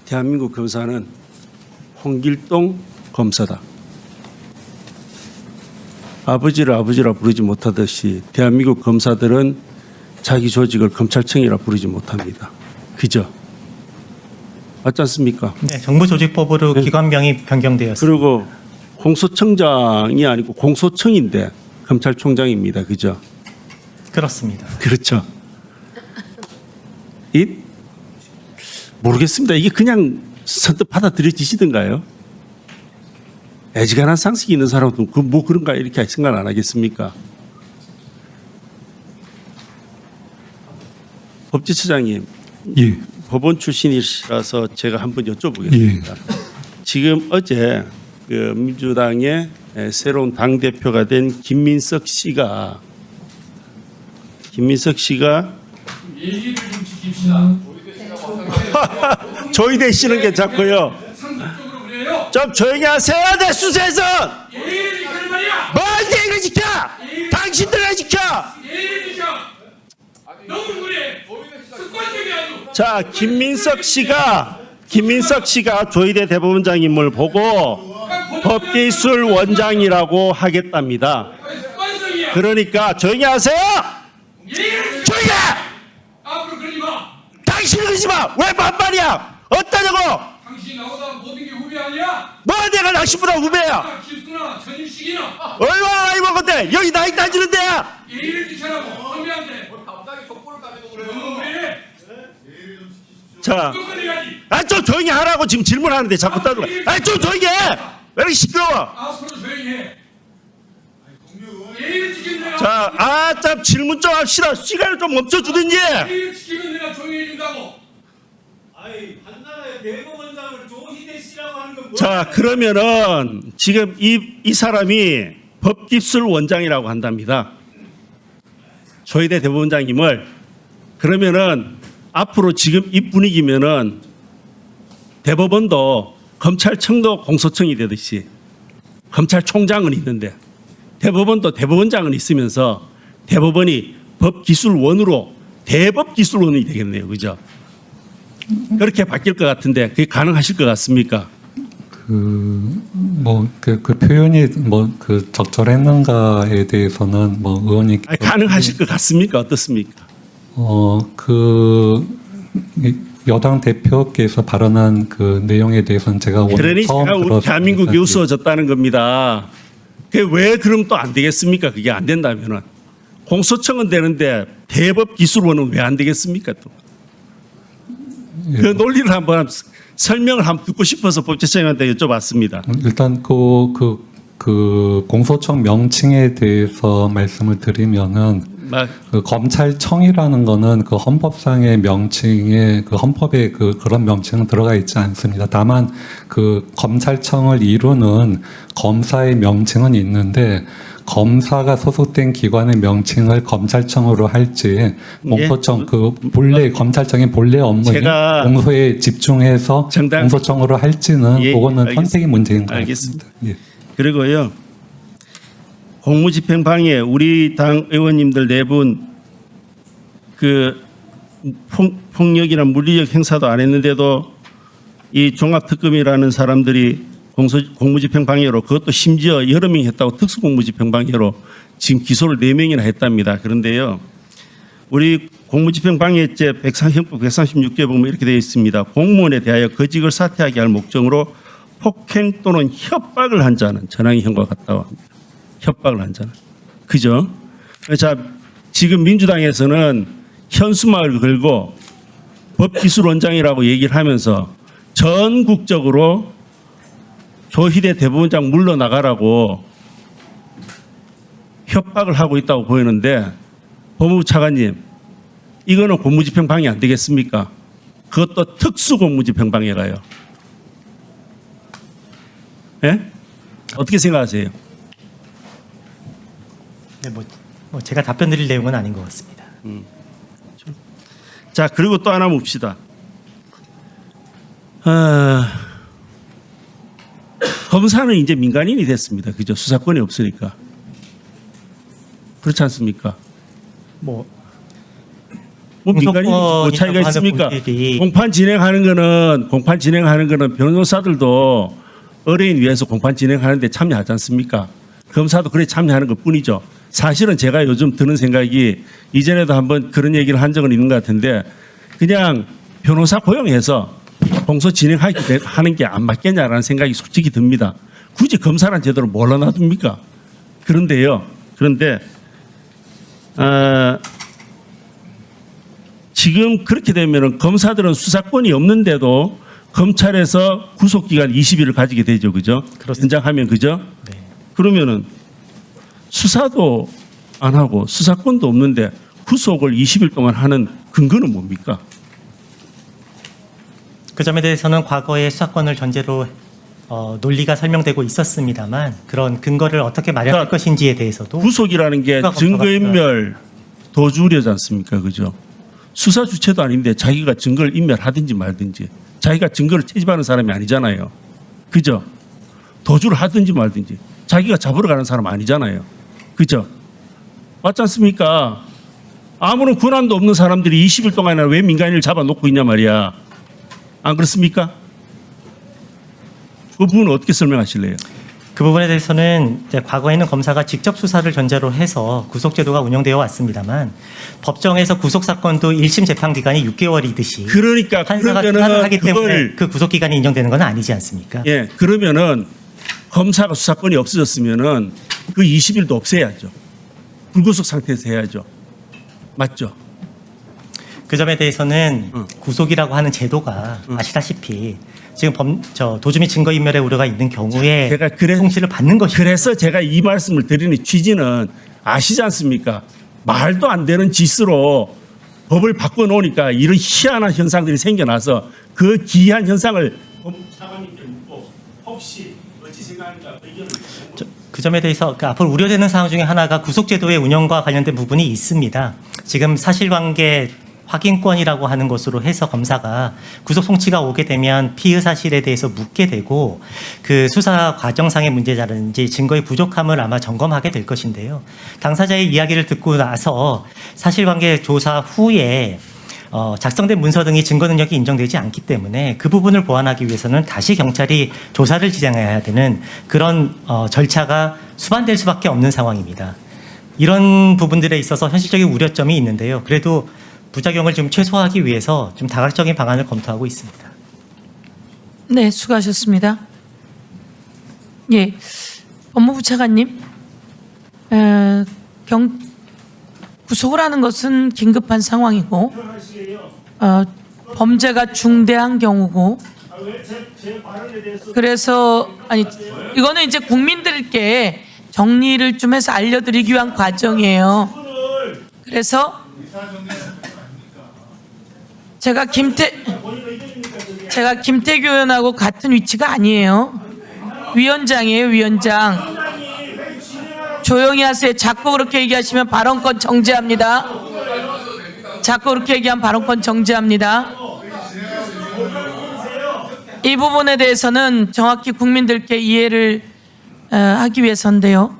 대한민국 검사는 홍길동 검사다. 아버지를 아버지라 부르지 못하듯이 대한민국 검사들은 자기 조직을 검찰청이라 부르지 못합니다. 그죠? 맞지 않습니까? 네, 정부조직법으로 네. 기관명이 변경되었습니다. 그리고 공소청장이 아니고 공소청인데 검찰총장입니다. 그죠? 그렇습니다. 그렇죠. 모르겠습니다. 이게 그냥 선뜻 받아들여지시던가요? 애지간한 상식이 있는 사람은 뭐 그런가 이렇게 생각 안 하겠습니까? 법제처장님, 예. 법원 출신이라서 제가 한번 여쭤보겠습니다. 지금 어제 그 민주당의 새로운 당 대표가 된 김민석 씨가 얘기를 좀 지킵시다. 조이대 씨는 괜찮고요. 상습적으로 그래요. 좀 조용히 하세요, 대수세선. 예의를 지키는 말이야. 뭘 예의를 지켜? 당신들을 지켜. 예의를 지켜. 너무 그래. 습관적이 아주. 자, 김민석 씨가 조이대 대법원장님을 보고 법기술 원장이라고 하겠답니다. 습관적이야. 그러니까 조용히 하세요. 예의를 지켜. 조용히 해. 앞으로 그러지 마. 당신은 그러지 마. 왜 반말이야? 어떠냐고? 당신이 나보다 모든 게 후배 아니야? 뭐 내가 당신보다 후배야? 길수나 전일식이나 얼마나 나이 먹었대? 여기 나이 따지는 데야. 예의를 지켜라고 선배한테. 갑자기 족보를 따지고 그래요. 너무 그래. 자, 끝내야지. 좀 조용히 하라고 지금 질문하는데 자꾸 따지고. 좀 조용히 해. 왜 이렇게 시끄러워? 앞으로 조용히 해. 예의를 지키는 내가. 자, 참 질문 좀 합시다. 시간을 좀 멈춰주든지. 예의를 지키면 내가 조용히 해준다고. 아이 한나라의 대법원장을 조희대 씨라고 하는 건 뭐야? 자, 그러면은 지금 이 사람이 법기술 원장이라고 한답니다. 조희대 대법원장님을. 그러면은 앞으로 지금 이 분위기면은 대법원도 검찰청도 공소청이 되듯이 검찰총장은 있는데 대법원도 대법원장은 있으면서 대법원이 법기술원으로 대법기술원이 되겠네요. 그죠? 그렇게 바뀔 것 같은데 그게 가능하실 것 같습니까? 그 표현이 적절했는가에 대해서는 의원이 가능하실 것 같습니까? 어떻습니까? 여당 대표께서 발언한 그 내용에 대해서는 제가 오늘 그러니 처음 제가 우리 들었습니다. 대한민국이 우스워졌다는 겁니다. 그게 왜 그럼 또 안 되겠습니까? 그게 안 된다면은 공소청은 되는데 대법기술원은 왜 안 되겠습니까? 또 그 논리를 한번 설명을 한번 듣고 싶어서 법제처장한테 여쭤봤습니다. 일단 그 공소청 명칭에 대해서 말씀을 드리면은 그 검찰청이라는 거는 그 헌법상의 명칭에 그 헌법에 그런 명칭은 들어가 있지 않습니다. 다만 그 검찰청을 이루는 검사의 명칭은 있는데 검사가 소속된 기관의 명칭을 검찰청으로 할지 공소청 그 본래 검찰청의 본래 업무인 공소에 집중해서 공소청으로 할지는 그거는 선택의 문제인 것 같습니다. 예. 그리고요. 공무집행방해 우리 당 의원님들 4분 그 폭력이나 물리적 행사도 안 했는데도 이 종합특검이라는 사람들이 공무집행방해로 그것도 심지어 여러 명이 했다고 특수공무집행방해로 지금 기소를 4명이나 했답니다. 그런데요. 우리 공무집행방해죄 형법 136조에 보면 이렇게 되어 있습니다. 공무원에 대하여 거직을 사퇴하게 할 목적으로 폭행 또는 협박을 한 자는 전항의형과 같다고 합니다. 협박을 한 자는. 그죠? 자, 지금 민주당에서는 현수막을 걸고 법기술원장이라고 얘기를 하면서 전국적으로 조희대 대법원장 물러나가라고 협박을 하고 있다고 보이는데 법무부 차관님, 이거는 공무집행방해 안 되겠습니까? 그것도 특수공무집행방해가요. 예? 어떻게 생각하세요? 네, 제가 답변 드릴 내용은 아닌 것 같습니다. 자, 그리고 또 하나 봅시다. 검사는 이제 민간인이 됐습니다. 그죠? 수사권이 없으니까. 그렇지 않습니까? 뭐 뭐 민간인이 뭐 차이가 있습니까? 공판 진행하는 거는 변호사들도 의뢰인 위해서 공판 진행하는데 참여하지 않습니까? 검사도 그래 참여하는 것 뿐이죠. 사실은 제가 요즘 드는 생각이 이전에도 한번 그런 얘기를 한 적은 있는 것 같은데 그냥 변호사 고용해서 공소 진행하는 게 안 맞겠냐라는 생각이 솔직히 듭니다. 굳이 검사란 제도를 뭘로 놔둡니까? 그런데 지금 그렇게 되면 검사들은 수사권이 없는데도 검찰에서 구속기간 20일을 가지게 되죠. 그죠? 그렇습니다. 연장하면 그죠? 네. 그러면은 수사도 안 하고 수사권도 없는데 구속을 20일 동안 하는 근거는 뭡니까? 그 점에 대해서는 과거에 수사권을 전제로 논리가 설명되고 있었습니다만 그런 근거를 어떻게 마련할 그러니까 것인지에 대해서도 구속이라는 게 추가 검토가 증거인멸 도주우려지 않습니까? 그죠? 수사 주체도 아닌데 자기가 증거를 인멸하든지 말든지 자기가 증거를 채집하는 사람이 아니잖아요. 그죠? 도주를 하든지 말든지 자기가 잡으러 가는 사람 아니잖아요. 그죠? 맞지 않습니까? 아무런 권한도 없는 사람들이 20일 동안이나 왜 민간인을 잡아놓고 있냐 말이야. 안 그렇습니까? 그 부분은 어떻게 설명하실래요? 그 부분에 대해서는 이제 과거에는 검사가 직접 수사를 전제로 해서 구속제도가 운영되어 왔습니다만 법정에서 구속사건도 1심 재판 기간이 6개월이듯이 그러니까 판사가 그러면은 수사를 하기 때문에 그걸 그 구속기간이 인정되는 건 아니지 않습니까? 예, 그러면은 검사가 수사권이 없어졌으면은 그 20일도 없애야죠. 불구속 상태에서 해야죠. 맞죠? 그 점에 대해서는 구속이라고 하는 제도가 아시다시피 지금 도주 및 증거인멸의 우려가 있는 경우에 제가 통치를 받는 것이죠. 그래서 제가 이 말씀을 드리는 취지는 아시지 않습니까? 말도 안 되는 짓으로 법을 바꿔놓으니까 이런 희한한 현상들이 생겨나서 그 기이한 현상을 차관님께 묻고 혹시 어찌 생각하는가 의견을 그 점에 대해서 앞으로 우려되는 사항 중에 하나가 구속제도의 운영과 관련된 부분이 있습니다. 지금 사실관계 확인권이라고 하는 것으로 해서 검사가 구속 송치가 오게 되면 피의 사실에 대해서 묻게 되고 그 수사 과정상의 문제라든지 증거의 부족함을 아마 점검하게 될 것인데요. 당사자의 이야기를 듣고 나서 사실관계 조사 후에 작성된 문서 등이 증거 능력이 인정되지 않기 때문에 그 부분을 보완하기 위해서는 다시 경찰이 조사를 진행해야 되는 그런 절차가 수반될 수밖에 없는 상황입니다. 이런 부분들에 있어서 현실적인 우려점이 있는데요. 그래도 부작용을 좀 최소화하기 위해서 좀 다각적인 방안을 검토하고 있습니다. 네, 수고하셨습니다. 예, 법무부 차관님, 구속을 하는 것은 긴급한 상황이고, 범죄가 중대한 경우고, 그래서 아니 이거는 이제 국민들께 정리를 좀 해서 알려드리기 위한 과정이에요. 그래서 제가 김태규 의원하고 같은 위치가 아니에요. 위원장이에요, 위원장. 조용히 하세요. 자꾸 그렇게 얘기하시면 발언권 정지합니다. 자꾸 그렇게 얘기하면 발언권 정지합니다. 이 부분에 대해서는 정확히 국민들께 이해를 하기 위해서인데요.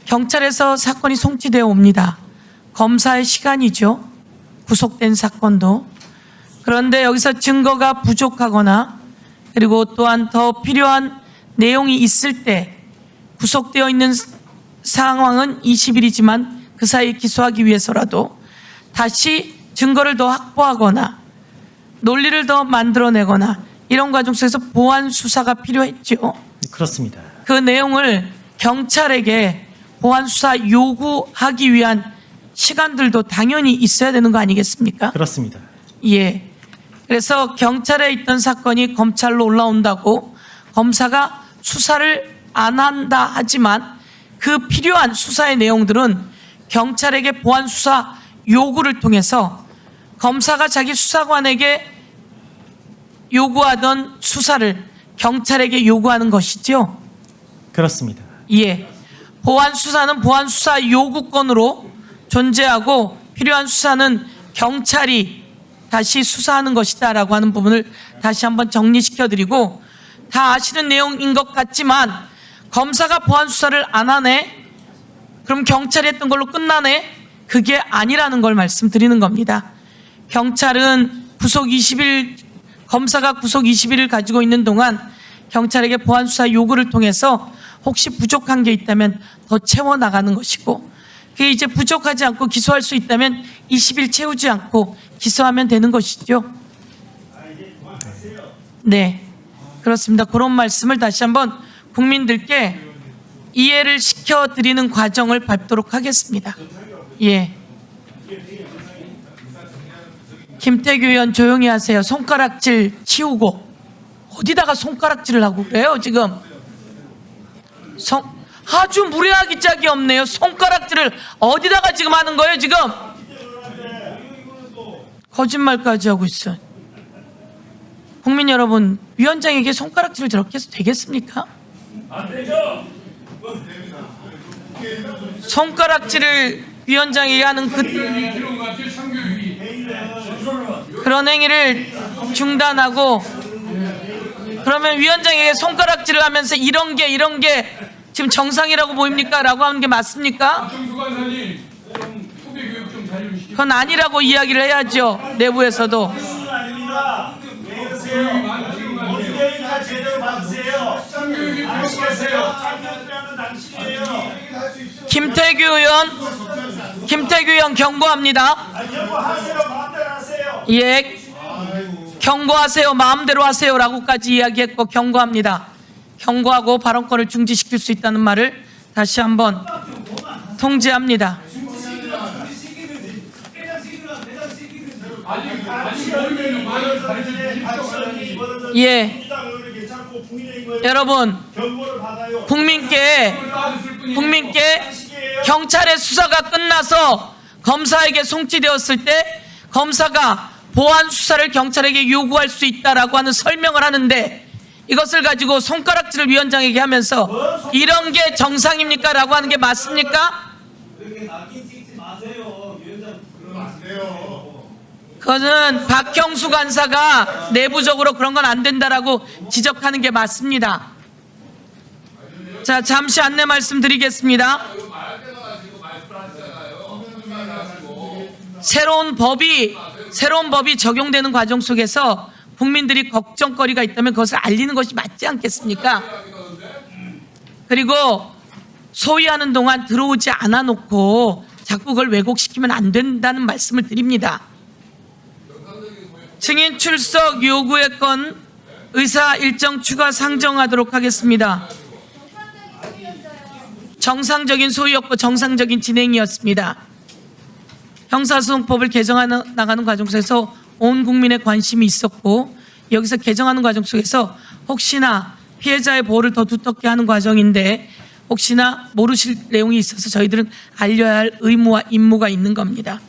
경찰에서 사건이 송치되어 옵니다. 검사의 시간이죠. 구속된 사건도. 그런데 여기서 증거가 부족하거나 그리고 또한 더 필요한 내용이 있을 때 구속되어 있는 상황은 20일이지만 그 사이에 기소하기 위해서라도 다시 증거를 더 확보하거나 논리를 더 만들어내거나 이런 과정 속에서 보완 수사가 필요했죠. 그렇습니다. 그 내용을 경찰에게 보완 수사 요구하기 위한 시간들도 당연히 있어야 되는 거 아니겠습니까? 그렇습니다. 예. 그래서 경찰에 있던 사건이 검찰로 올라온다고 검사가 수사를 안 한다 하지만 그 필요한 수사의 내용들은 경찰에게 보완 수사 요구를 통해서 검사가 자기 수사관에게 요구하던 수사를 경찰에게 요구하는 것이죠. 그렇습니다. 예. 보완 수사는 보완 수사 요구권으로 존재하고 필요한 수사는 경찰이 다시 수사하는 것이다라고 하는 부분을 다시 한번 정리시켜드리고 다 아시는 내용인 것 같지만 검사가 보완 수사를 안 하네? 그럼 경찰이 했던 걸로 끝나네? 그게 아니라는 걸 말씀드리는 겁니다. 경찰은 구속 20일, 검사가 구속 20일을 가지고 있는 동안 경찰에게 보안 수사 요구를 통해서 혹시 부족한 게 있다면 더 채워 나가는 것이고, 그게 이제 부족하지 않고 기소할 수 있다면 20일 채우지 않고 기소하면 되는 것이죠. 네, 그렇습니다. 그런 말씀을 다시 한번 국민들께 이해를 시켜드리는 과정을 밟도록 하겠습니다. 예. 김태규 의원 조용히 하세요. 손가락질 치우고. 어디다가 손가락질을 하고 그래요 지금. 아주 무례하기 짝이 없네요. 손가락질을 어디다가 지금 하는 거예요 지금. 거짓말까지 하고 있어. 국민 여러분, 위원장에게 손가락질을 저렇게 해서 되겠습니까? 안 되죠. 손가락질을 위원장에게 하는 그런 행위를 중단하고, 그러면 위원장에게 손가락질을 하면서 이런 게 지금 정상이라고 보입니까? 라고 하는 게 맞습니까? 그건 아니라고 이야기를 해야죠. 내부에서도. 김태규 의원 경고합니다. 예, 경고하세요. 마음대로 하세요라고까지 이야기했고 경고합니다. 경고하고 발언권을 중지시킬 수 있다는 말을 다시 한번 통지합니다. 예, 여러분, 국민께 경찰의 수사가 끝나서 검사에게 송치되었을 때 검사가 보안 수사를 경찰에게 요구할 수 있다라고 하는 설명을 하는데, 이것을 가지고 손가락질을 위원장에게 하면서 이런 게 정상입니까? 라고 하는 게 맞습니까? 그거는 박형수 간사가 내부적으로 그런 건 안 된다라고 지적하는 게 맞습니다. 자, 잠시 안내 말씀드리겠습니다. 새로운 법이 적용되는 과정 속에서 국민들이 걱정거리가 있다면 그것을 알리는 것이 맞지 않겠습니까? 그리고 소위하는 동안 들어오지 않아 놓고 자꾸 그걸 왜곡시키면 안 된다는 말씀을 드립니다. 증인 출석 요구의 건 의사 일정 추가 상정하도록 하겠습니다. 정상적인 소위였고 정상적인 진행이었습니다. 형사소송법을 개정하는 나가는 과정 속에서 온 국민의 관심이 있었고, 여기서 개정하는 과정 속에서 혹시나 피해자의 보호를 더 두텁게 하는 과정인데 혹시나 모르실 내용이 있어서 저희들은 알려야 할 의무와 임무가 있는 겁니다.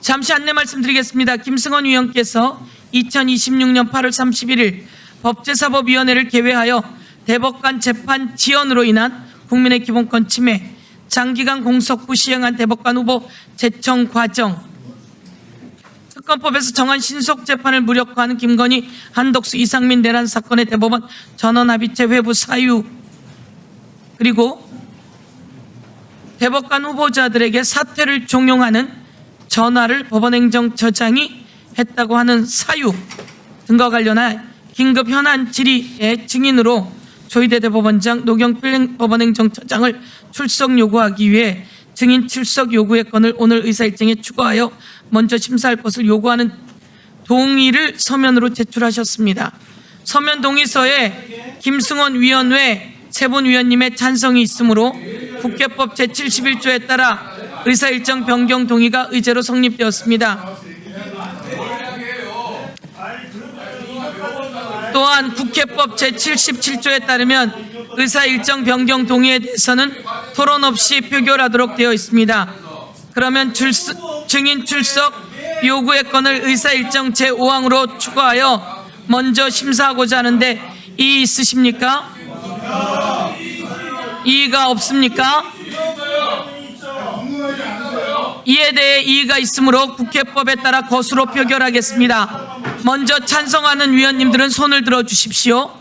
잠시 안내 말씀드리겠습니다. 김승원 위원께서 2026년 8월 31일 법제사법위원회를 개회하여 대법관 재판 지연으로 인한 국민의 기본권 침해, 장기간 공석부 시행한 대법관 후보 제청 과정, 특검법에서 정한 신속 재판을 무력화하는 김건희, 한덕수, 이상민 내란 사건의 대법원 전원합의체 회부 사유, 그리고 대법관 후보자들에게 사퇴를 종용하는 전화를 법원행정처장이 했다고 하는 사유 등과 관련한 긴급 현안 질의의 증인으로 조희대 대법원장, 노경필 법원행정처장을 출석 요구하기 위해 증인 출석 요구의 건을 오늘 의사 일정에 추가하여 먼저 심사할 것을 요구하는 동의를 서면으로 제출하셨습니다. 서면 동의서에 김승원 위원 외 세 분 위원님의 찬성이 있으므로 국회법 제71조에 따라 의사 일정 변경 동의가 의제로 성립되었습니다. 또한 국회법 제77조에 따르면 의사 일정 변경 동의에 대해서는 토론 없이 표결하도록 되어 있습니다. 그러면 증인 출석 요구의 건을 의사 일정 제5항으로 추가하여 먼저 심사하고자 하는데 이의 있으십니까? 이의가 없습니까? 이에 대해 이의가 있으므로 국회법에 따라 거수로 표결하겠습니다. 먼저 찬성하는 위원님들은 손을 들어 주십시오.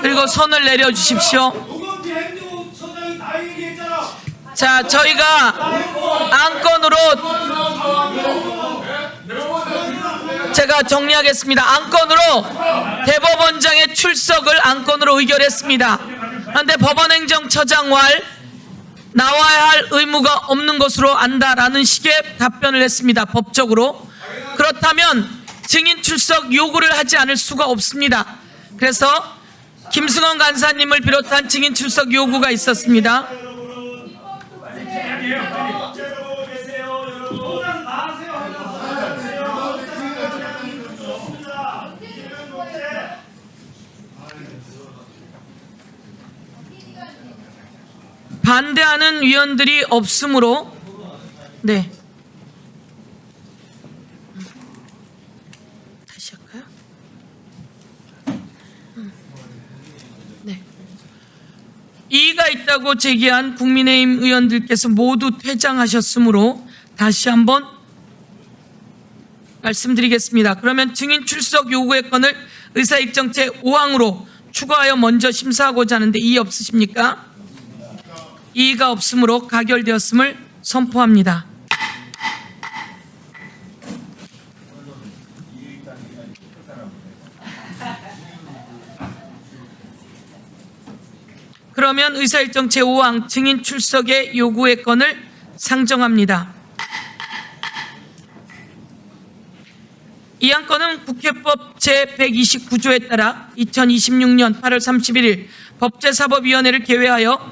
그리고 손을 내려 주십시오. 노건비 행정처장이 다 얘기했잖아. 자, 저희가 안건으로 제가 정리하겠습니다. 안건으로 대법원장의 출석을 안건으로 의결했습니다. 그런데 법원행정처장활 나와야 할 의무가 없는 것으로 안다라는 식의 답변을 했습니다. 법적으로. 그렇다면 증인 출석 요구를 하지 않을 수가 없습니다. 그래서 김승원 간사님을 비롯한 증인 출석 요구가 있었습니다. 반대하는 위원들이 없으므로 네. 다시 할까요? 네. 이의가 있다고 제기한 국민의힘 의원들께서 모두 퇴장하셨으므로 다시 한번 말씀드리겠습니다. 그러면 증인 출석 요구의 건을 의사일정 제5항으로 추가하여 먼저 심사하고자 하는데 이의 없으십니까? 이의가 없으므로 가결되었음을 선포합니다. 그러면 의사일정 제5항 증인 출석의 요구의 건을 상정합니다. 이 안건은 국회법 제129조에 따라 2026년 8월 31일 법제사법위원회를 개회하여